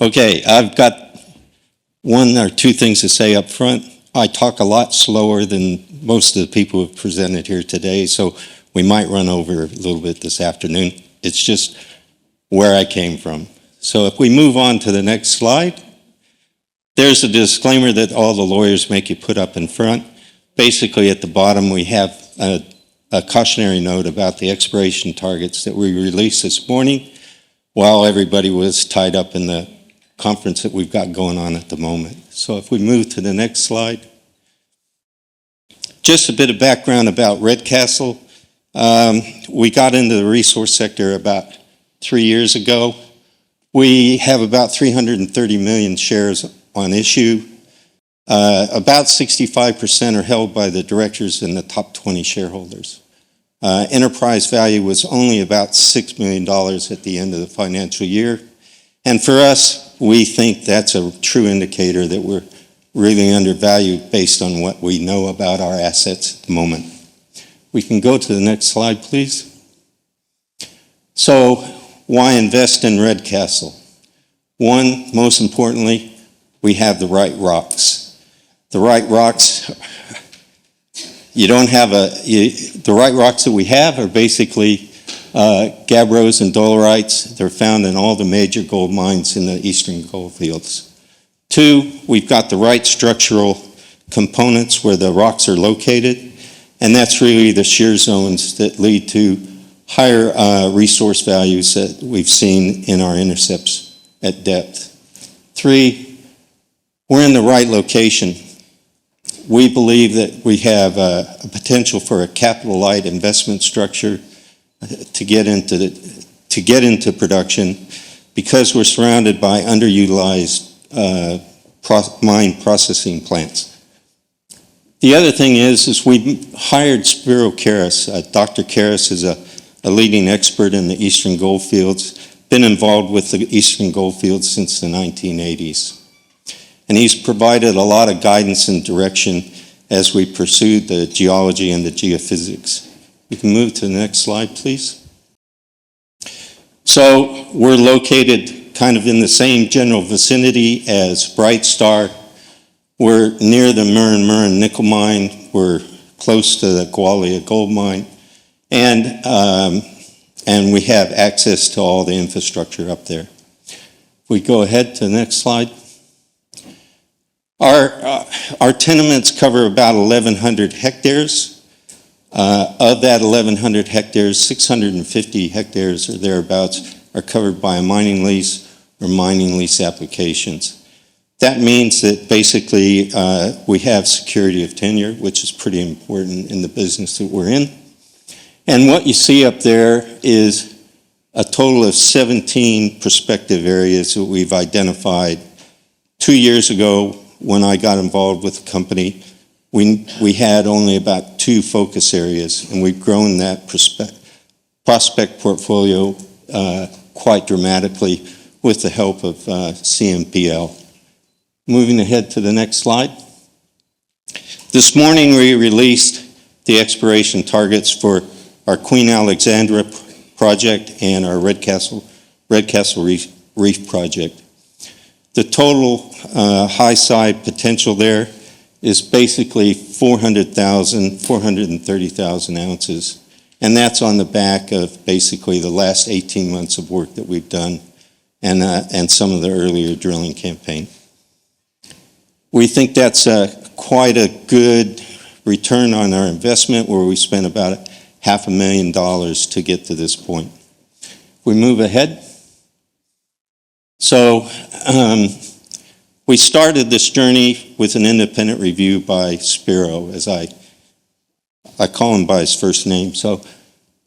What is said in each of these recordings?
Okay, I've got one or two things to say up front. I talk a lot slower than most of the people who have presented here today, so we might run over a little bit this afternoon. It's just where I came from. So if we move on to the next slide, there's a disclaimer that all the lawyers make you put up in front. Basically, at the bottom, we have a cautionary note about the exploration targets that we released this morning while everybody was tied up in the conference that we've got going on at the moment. So if we move to the next slide. Just a bit of background about Redcastle. We got into the resource sector about 3 years ago. We have about 330 million shares on issue. About 65% are held by the directors and the top 20 shareholders. Enterprise value was only about $6 million at the end of the financial year. And for us, we think that's a true indicator that we're really undervalued based on what we know about our assets at the moment. We can go to the next slide, please. So why invest in Redcastle? One, most importantly, we have the right rocks. The right rocks, the right rocks that we have are basically Gabbros and Dolerites. They're found in all the major gold mines in the eastern gold fields. Two, we've got the right structural components where the rocks are located, and that's really the shear zones that lead to higher resource values that we've seen in our intercepts at depth. Three, we're in the right location. We believe that we have a potential for a capital light investment structure to get into production because we're surrounded by underutilized mine processing plants. The other thing is we hired Spiro Karas. Dr. Karas is a leading expert in the eastern gold fields, been involved with the eastern gold fields since the 1980s. And he's provided a lot of guidance and direction as we pursued the geology and the geophysics. We can move to the next slide, please. So we're located kind of in the same general vicinity as Bright Star. We're near the Murrin nickel mine. We're close to the Gwalia gold mine. And we have access to all the infrastructure up there. If we go ahead to the next slide. Our tenements cover about 1,100 hectares. Of that 1,100 hectares, 650 hectares or thereabouts are covered by a mining lease or mining lease applications. That means that basically we have security of tenure, which is pretty important in the business that we're in. And what you see up there is a total of 17 prospective areas that we've identified. 2 years ago, when I got involved with the company, we had only about 2 focus areas, and we've grown that prospect portfolio quite dramatically with the help of CMPL. Moving ahead to the next slide. This morning we released the exploration targets for our Queen Alexandra project and our Redcastle Reef project. The total high side potential there is basically 430,000 ounces. And that's on the back of basically the last 18 months of work that we've done and some of the earlier drilling campaign. We think that's quite a good return on our investment where we spent about $500,000 to get to this point. We move ahead. So we started this journey with an independent review by Spiro, as I call him by his first name. So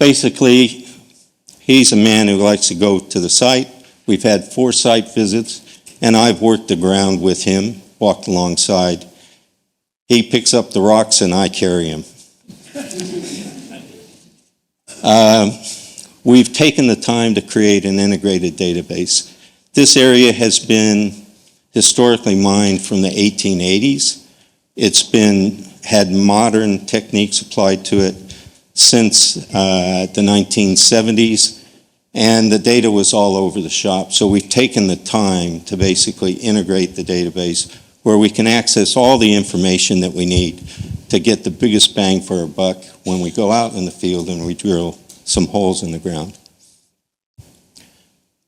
basically, he's a man who likes to go to the site. We've had 4 site visits, and I've worked the ground with him, walked alongside. He picks up the rocks, and I carry him. We've taken the time to create an integrated database. This area has been historically mined from the 1880s. It's had modern techniques applied to it since the 1970s, and the data was all over the shop. So we've taken the time to basically integrate the database where we can access all the information that we need to get the biggest bang for our buck when we go out in the field and we drill some holes in the ground.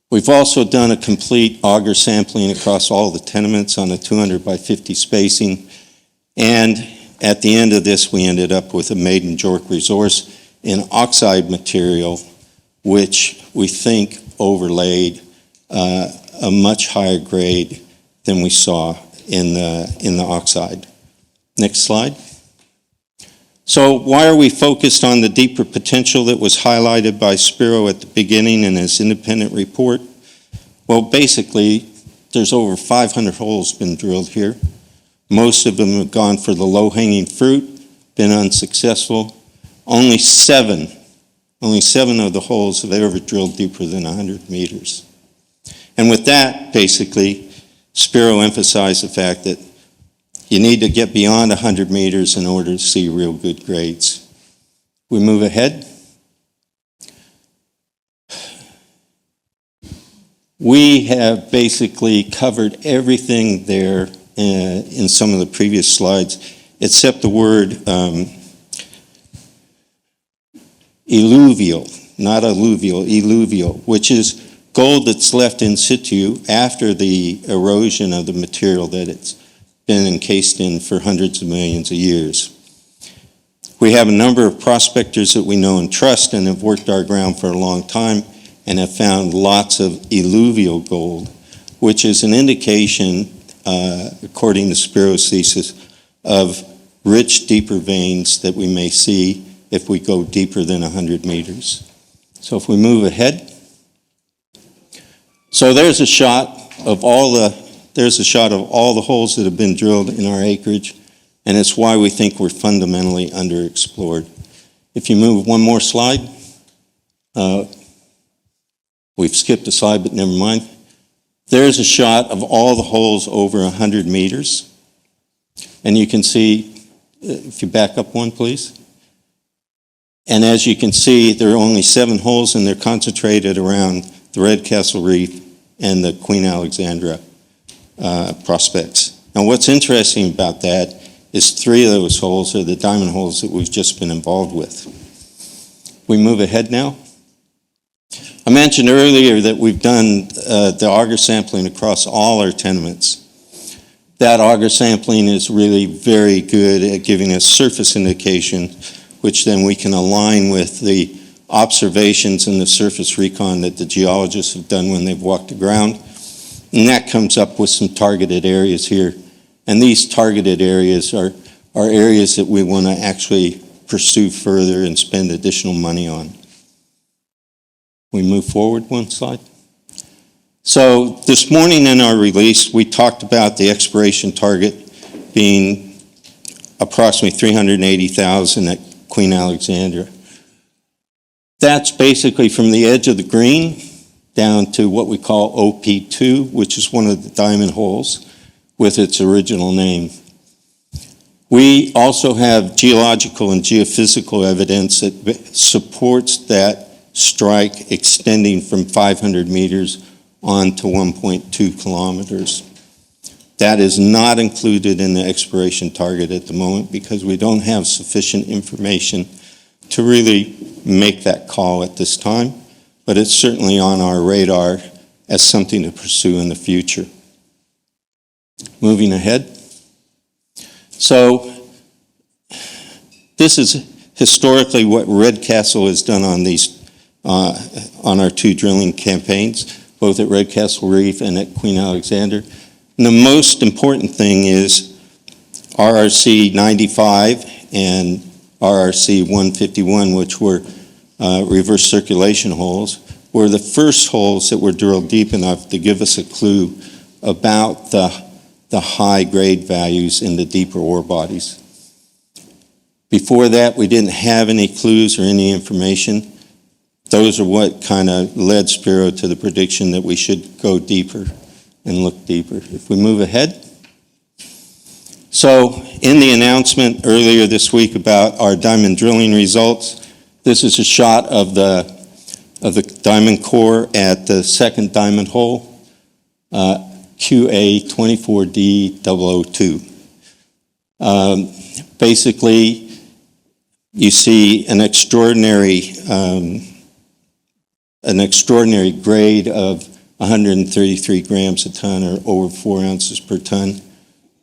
We've also done a complete auger sampling across all the tenements on a 200 by 50 spacing, and at the end of this we ended up with a maiden JORC resource in oxide material, which we think overlaid a much higher grade than we saw in the oxide. Next slide. So why are we focused on the deeper potential that was highlighted by Spiro at the beginning in his independent report? Well, basically, there's over 500 holes been drilled here. Most of them have gone for the low-hanging fruit, been unsuccessful. Only seven of the holes have ever drilled deeper than 100 meters. And with that, basically, Spiro emphasized the fact that you need to get beyond 100 meters in order to see real good grades. We move ahead. We have basically covered everything there in some of the previous slides, except the word alluvial, not alluvial, alluvial, which is gold that's left in situ after the erosion of the material that it's been encased in for hundreds of millions of years. We have a number of prospectors that we know and trust and have worked our ground for a long time and have found lots of alluvial gold, which is an indication, according to Spiro's thesis, of rich, deeper veins that we may see if we go deeper than 100 meters. So if we move ahead. So there's a shot of all the holes that have been drilled in our acreage, and it's why we think we're fundamentally underexplored. If you move one more slide. We've skipped a slide, but never mind. There's a shot of all the holes over 100 meters. And you can see, if you back up one, please. And as you can see, there are only 7 holes, and they're concentrated around the Redcastle Reef and the Queen Alexandra prospects. Now, what's interesting about that is 3 of those holes are the diamond holes that we've just been involved with. We move ahead now. I mentioned earlier that we've done the auger sampling across all our tenements. That auger sampling is really very good at giving us surface indication, which then we can align with the observations and the surface recon that the geologists have done when they've walked the ground. And that comes up with some targeted areas here. And these targeted areas are areas that we want to actually pursue further and spend additional money on. We move forward one slide. So this morning in our release, we talked about the exploration target being approximately 380,000 at Queen Alexandra. That's basically from the edge of the green down to what we call OP2, which is one of the diamond holes with its original name. We also have geological and geophysical evidence that supports that strike extending from 500 meters on to 1.2 kilometers. That is not included in the exploration target at the moment because we don't have sufficient information to really make that call at this time, but it's certainly on our radar as something to pursue in the future. Moving ahead. So this is historically what Redcastle has done on these on our 2 drilling campaigns, both at Redcastle Reef and at Queen Alexander. And the most important thing is RRC 95 and RRC 151, which were reverse circulation holes, were the first holes that were drilled deep enough to give us a clue about the high grade values in the deeper ore bodies. Before that, we didn't have any clues or any information. Those are what kind of led Spiro to the prediction that we should go deeper and look deeper. If we move ahead. So in the announcement earlier this week about our diamond drilling results, this is a shot of the of the diamond core at the second diamond hole, QA24D002. Basically, you see an extraordinary grade of 133 grams a ton, or over 4 ounces per ton.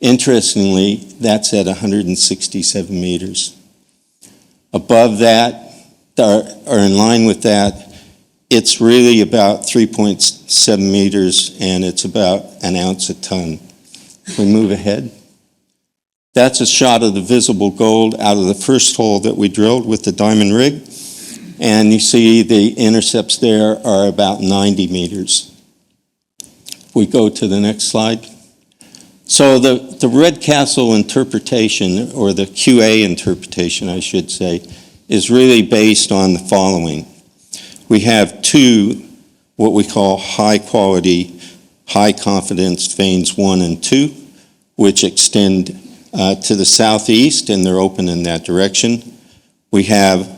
Interestingly, that's at 167 meters. Above that, or in line with that, it's really about 3.7 meters, and it's about an ounce a ton. We move ahead. That's a shot of the visible gold out of the first hole that we drilled with the diamond rig. And you see the intercepts there are about 90 meters. We go to the next slide. So the Redcastle interpretation, or the QA interpretation, I should say, is really based on the following. We have two, what we call high quality, high confidence veins 1 and 2, which extend to the southeast, and they're open in that direction. We have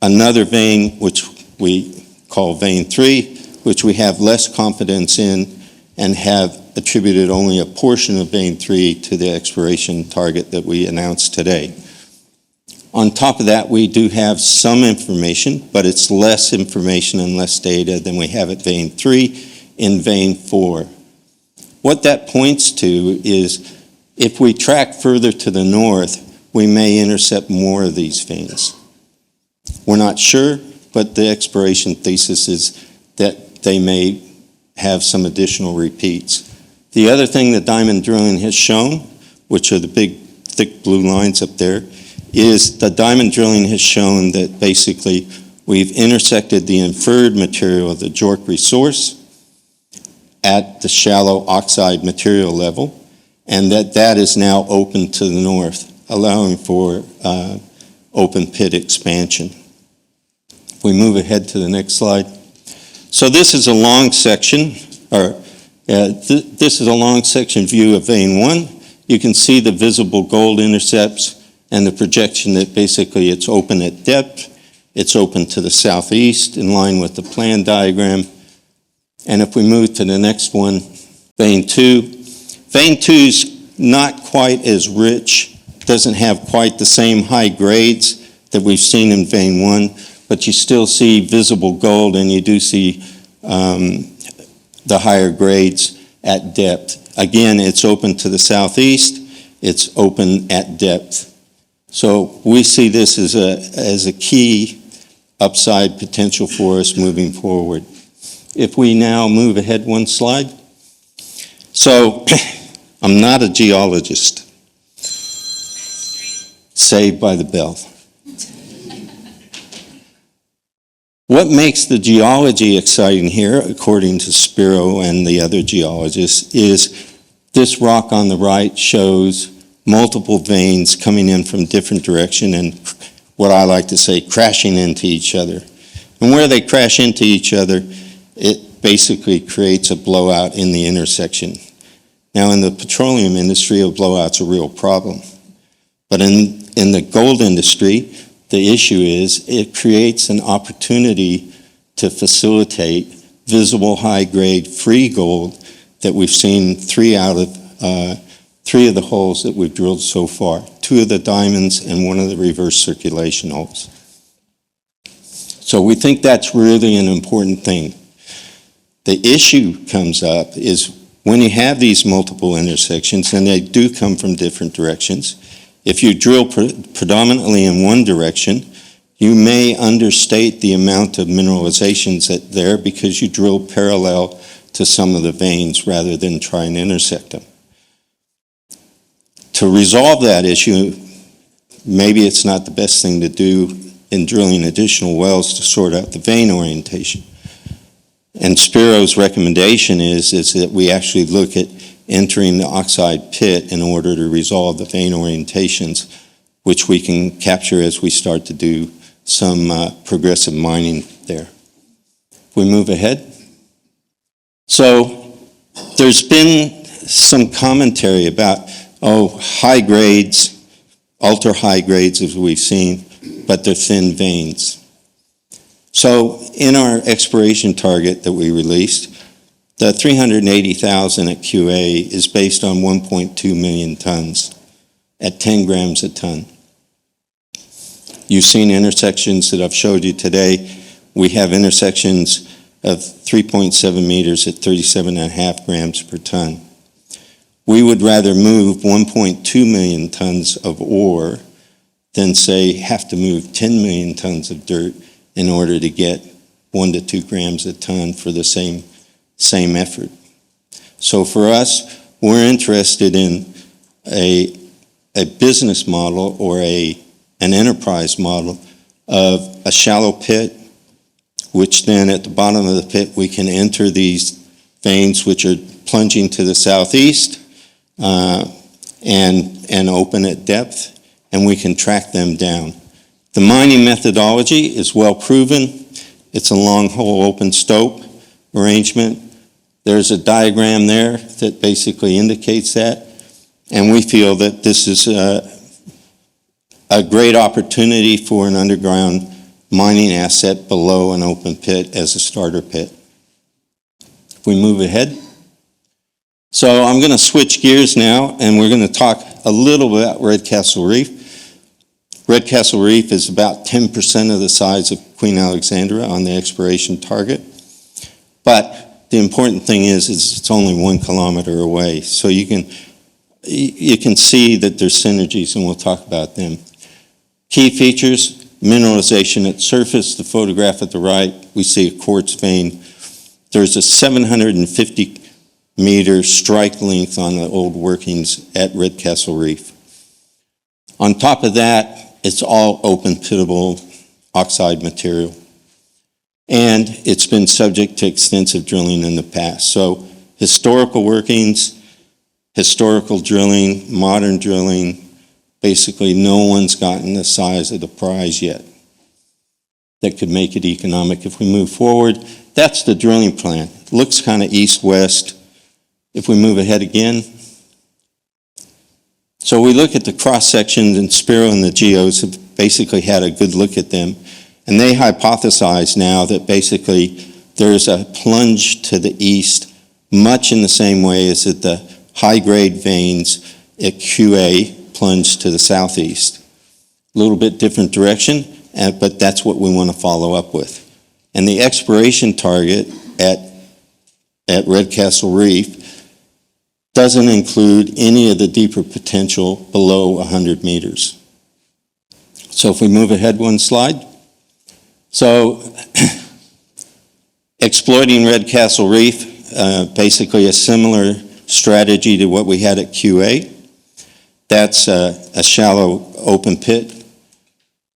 another vein, which we call vein 3, which we have less confidence in and have attributed only a portion of vein 3 to the exploration target that we announced today. On top of that, we do have some information, but it's less information and less data than we have at vein 3 in vein 4. What that points to is if we track further to the north, we may intercept more of these veins. We're not sure, but the exploration thesis is that they may have some additional repeats. The other thing that diamond drilling has shown, which are the big thick blue lines up there, is the diamond drilling has shown that basically we've intersected the inferred material of the JORC resource at the shallow oxide material level, and that is now open to the north, allowing for open pit expansion. If we move ahead to the next slide. So this is a long section, this is a long section view of vein 1. You can see the visible gold intercepts and the projection that basically it's open at depth, it's open to the southeast in line with the plan diagram. And if we move to the next one, vein 2. Vein 2's not quite as rich, doesn't have quite the same high grades that we've seen in vein 1, but you still see visible gold, and you do see the higher grades at depth. Again, it's open to the southeast, it's open at depth. So we see this as a key upside potential for us moving forward. If we now move ahead one slide. So I'm not a geologist. Saved by the bell. What makes the geology exciting here, according to Spiro and the other geologists, is this rock on the right shows multiple veins coming in from different direction and what I like to say, crashing into each other. And where they crash into each other, it basically creates a blowout in the intersection. Now, in the petroleum industry, a blowout's a real problem. But in the gold industry, the issue is it creates an opportunity to facilitate visible high-grade free gold that we've seen three of the holes that we've drilled so far, 2 of the diamonds and 1 of the reverse circulation holes. So we think that's really an important thing. The issue comes up is when you have these multiple intersections, and they do come from different directions, if you drill predominantly in one direction, you may understate the amount of mineralizations there because you drill parallel to some of the veins rather than try and intersect them. To resolve that issue, maybe it's not the best thing to do in drilling additional wells to sort out the vein orientation. And Spiro's recommendation is that we actually look at entering the oxide pit in order to resolve the vein orientations, which we can capture as we start to do some progressive mining there. If we move ahead. So there's been some commentary about, high grades, ultra high grades as we've seen, but they're thin veins. So in our exploration target that we released, the 380,000 at QA is based on 1.2 million tons at 10 grams a ton. You've seen intersections that I've showed you today. We have intersections of 3.7 meters at 37.5 grams per ton. We would rather move 1.2 million tons of ore than, say, have to move 10 million tons of dirt in order to get 1 to 2 grams a ton for the same effort. So for us, we're interested in a business model or an enterprise model of a shallow pit, which then at the bottom of the pit we can enter these veins which are plunging to the southeast and open at depth, and we can track them down. The mining methodology is well proven. It's a long hole open stope arrangement. There's a diagram there that basically indicates that, and we feel that this is a great opportunity for an underground mining asset below an open pit as a starter pit. If we move ahead. So I'm going to switch gears now, and we're going to talk a little bit about Redcastle Reef. Redcastle Reef is about 10% of the size of Queen Alexandra on the exploration target. But the important thing is it's only 1 kilometer away. So you can see that there's synergies, and we'll talk about them. Key features: mineralization at surface. The photograph at the right, we see a quartz vein. There's a 750-meter strike length on the old workings at Redcastle Reef. On top of that, it's all open pitable oxide material. And it's been subject to extensive drilling in the past. So historical workings, historical drilling, modern drilling, basically no one's gotten the size of the prize yet that could make it economic. If we move forward, that's the drilling plan. It looks kind of east-west. If we move ahead again. So we look at the cross-sections, and Spiro and the geos have basically had a good look at them. And they hypothesize now that basically there's a plunge to the east, much in the same way as that the high-grade veins at QA plunge to the southeast. A little bit different direction, but that's what we want to follow up with. And the exploration target at Redcastle Reef doesn't include any of the deeper potential below 100 meters. So if we move ahead one slide. So exploiting Redcastle Reef, basically a similar strategy to what we had at QA. That's a shallow open pit.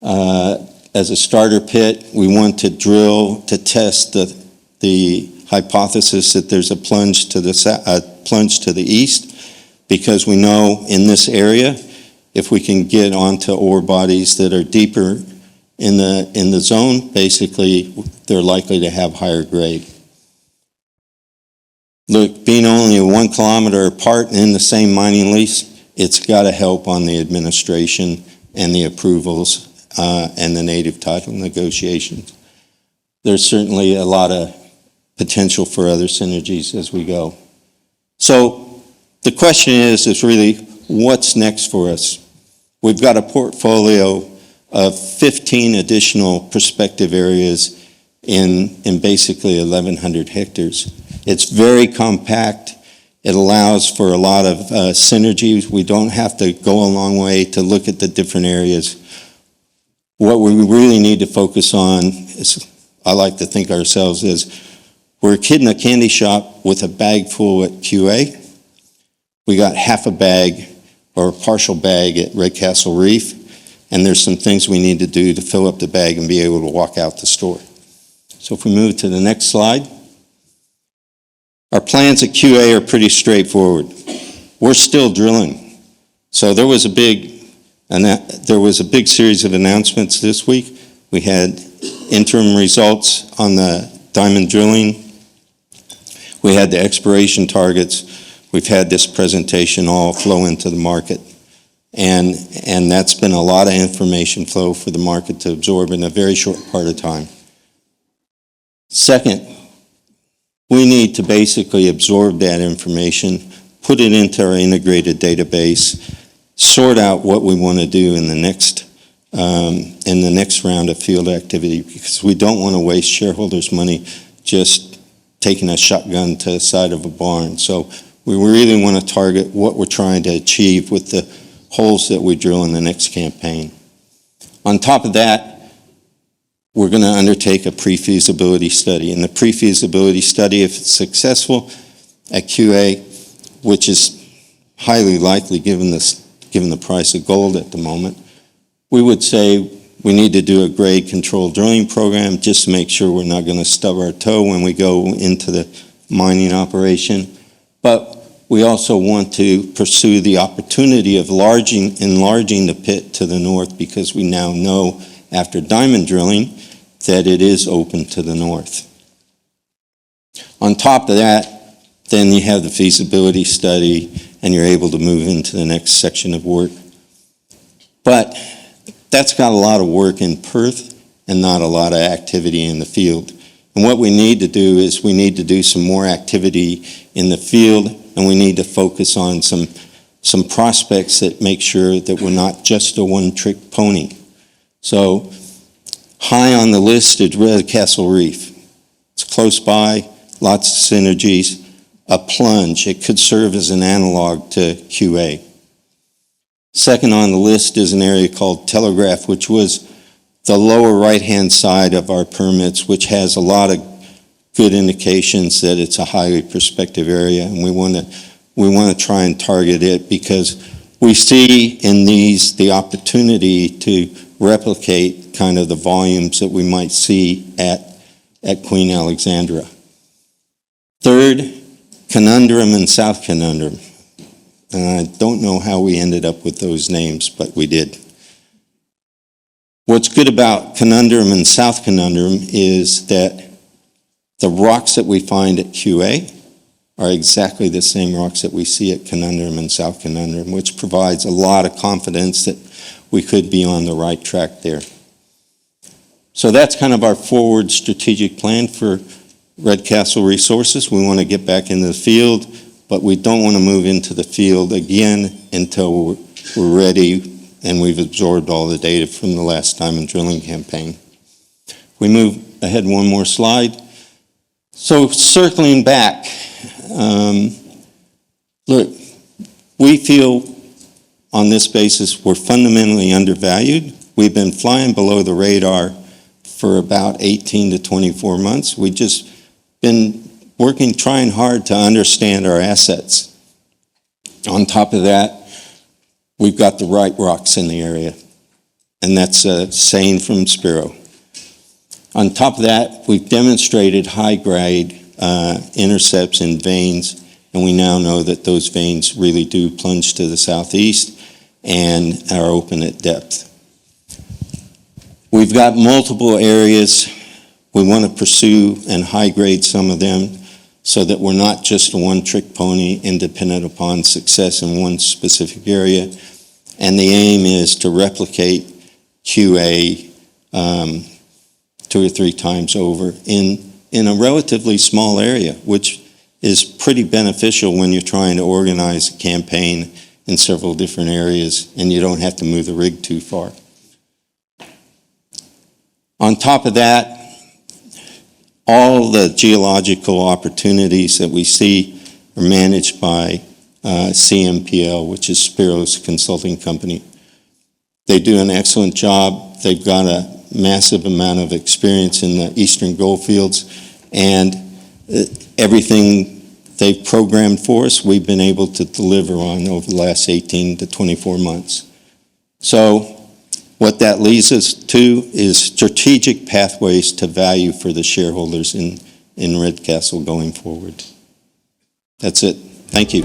As a starter pit, we want to drill to test the hypothesis that there's a plunge to the east, because we know in this area, if we can get onto ore bodies that are deeper in the zone, basically they're likely to have higher grade. Look, being only 1 kilometer apart and in the same mining lease, it's got to help on the administration and the approvals and the native title negotiations. There's certainly a lot of potential for other synergies as we go. So the question is really, what's next for us? We've got a portfolio of 15 additional prospective areas in basically 1,100 hectares. It's very compact. It allows for a lot of synergies. We don't have to go a long way to look at the different areas. What we really need to focus on is, I like to think ourselves as, we're a kid in a candy shop with a bag full at QA. We got half a bag or a partial bag at Redcastle Reef, and there's some things we need to do to fill up the bag and be able to walk out the store. So if we move to the next slide. Our plans at QA are pretty straightforward. We're still drilling. So there was a big series of announcements this week. We had interim results on the diamond drilling. We had the exploration targets. We've had this presentation all flow into the market. And that's been a lot of information flow for the market to absorb in a very short part of time. Second, we need to basically absorb that information, put it into our integrated database, sort out what we want to do in the next round of field activity, because we don't want to waste shareholders' money just taking a shotgun to the side of a barn. So we really want to target what we're trying to achieve with the holes that we drill in the next campaign. On top of that, we're going to undertake a pre-feasibility study. And the pre-feasibility study, if it's successful at QA, which is highly likely given the price of gold at the moment, we would say we need to do a grade control drilling program just to make sure we're not going to stub our toe when we go into the mining operation. But we also want to pursue the opportunity of enlarging the pit to the north, because we now know after diamond drilling that it is open to the north. On top of that, then you have the feasibility study and you're able to move into the next section of work. But that's got a lot of work in Perth and not a lot of activity in the field. And what we need to do is we need to do some more activity in the field, and we need to focus on some prospects that make sure that we're not just a one-trick pony. So high on the list is Redcastle Reef. It's close by, lots of synergies. A plunge, it could serve as an analog to QA. Second on the list is an area called Telegraph, which was the lower right-hand side of our permits, which has a lot of good indications that it's a highly prospective area, and we want to try and target it because we see in these the opportunity to replicate kind of the volumes that we might see at Queen Alexandra. Third, Conundrum and South Conundrum. And I don't know how we ended up with those names, but we did. What's good about Conundrum and South Conundrum is that the rocks that we find at QA are exactly the same rocks that we see at Conundrum and South Conundrum, which provides a lot of confidence that we could be on the right track there. So that's kind of our forward strategic plan for Redcastle Resources. We want to get back into the field, but we don't want to move into the field again until we're ready and we've absorbed all the data from the last diamond drilling campaign. We move ahead one more slide. So circling back, look, we feel on this basis we're fundamentally undervalued. We've been flying below the radar for about 18 to 24 months. We've just been working, trying hard to understand our assets. On top of that, we've got the right rocks in the area, and that's a saying from Spiro. On top of that, we've demonstrated high-grade intercepts in veins, and we now know that those veins really do plunge to the southeast and are open at depth. We've got multiple areas. We want to pursue and high-grade some of them so that we're not just a one-trick pony and dependent upon success in one specific area. And the aim is to replicate QA 2 or 3 times over in a relatively small area, which is pretty beneficial when you're trying to organize a campaign in several different areas and you don't have to move the rig too far. On top of that, all the geological opportunities that we see are managed by CMPL, which is Spiro's consulting company. They do an excellent job. They've got a massive amount of experience in the Eastern Goldfields, and everything they've programmed for us, we've been able to deliver on over the last 18 to 24 months. So what that leads us to is strategic pathways to value for the shareholders in Redcastle going forward. That's it. Thank you.